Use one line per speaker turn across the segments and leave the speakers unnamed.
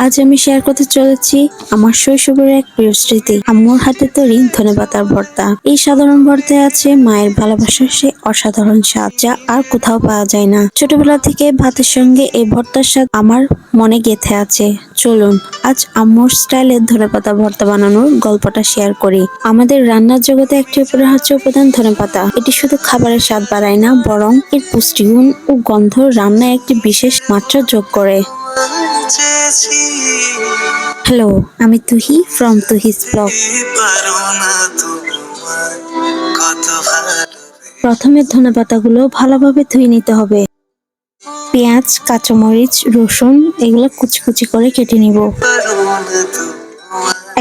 আজ আমি শেয়ার করতে চলেছি আমার শৈশবের এক প্রিয় স্মৃতি, আম্মুর হাতে তৈরি ধনেপাতার ভর্তা। এই সাধারণ ভর্তায় আছে মায়ের ভালোবাসার সে অসাধারণ স্বাদ, যা আর কোথাও পাওয়া যায় না। ছোটবেলা থেকে ভাতের সঙ্গে এই ভর্তার স্বাদ আমার মনে গেঁথে আছে। চলুন আজ আম্মুর স্টাইলে ধনেপাতা ভর্তা বানানোর গল্পটা শেয়ার করি। আমাদের রান্নার জগতে একটি অপরিহার্য উপাদান ধনেপাতা। এটি শুধু খাবারের স্বাদ বাড়ায় না, বরং এর পুষ্টিগুণ ও গন্ধ রান্নায় একটি বিশেষ মাত্রা যোগ করে। হ্যালো, আমি তুহি ফ্রম তুহিস ব্লগ। প্রথমে ধনেপাতাগুলো ভালোভাবে ধুয়ে নিতে হবে। পেঁয়াজ, কাঁচামরিচ, রসুন এগুলো কুচি কুচি করে কেটে নিব।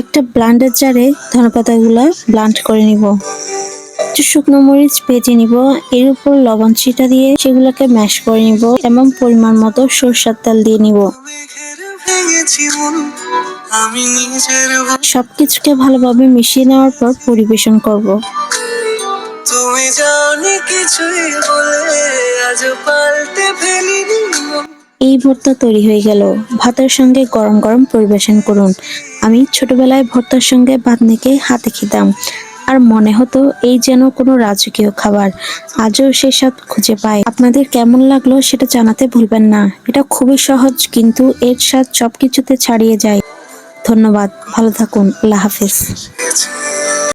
একটা ব্লান্ডার জারে ধনেপাতাগুলো ব্লান্ড করে নিব। একটু শুকনো মরিচ ভেজে নিব, এর উপর লবণ ছিটা দিয়ে সেগুলোকে ম্যাশ করে নিব এবং পরিমাণ মতো সরষের তেল দিয়ে নিব। সবকিছুকে ভালোভাবে মিশিয়ে নেওয়ার পর পরিবেশন করব। তুমি জানি কিছুই বলে আজ পাল্টে ফেলিনি। এই ভর্তা তৈরি হয়ে গেল। ভাতের সঙ্গে গরম গরম পরিবেশন করুন। আমি ছোটবেলায় ভর্তার সঙ্গে ভাত মেখে হাতে খেতাম, আর মনে হতো এই যেন কোনো রাজকীয় খাবার। আজও সে স্বাদ খুঁজে পাই। আপনাদের কেমন লাগলো সেটা জানাতে ভুলবেন না। এটা খুবই সহজ, কিন্তু এর স্বাদ সবকিছুতে ছাড়িয়ে যায়। ধন্যবাদ, ভালো থাকুন, আল্লাহ হাফেজ।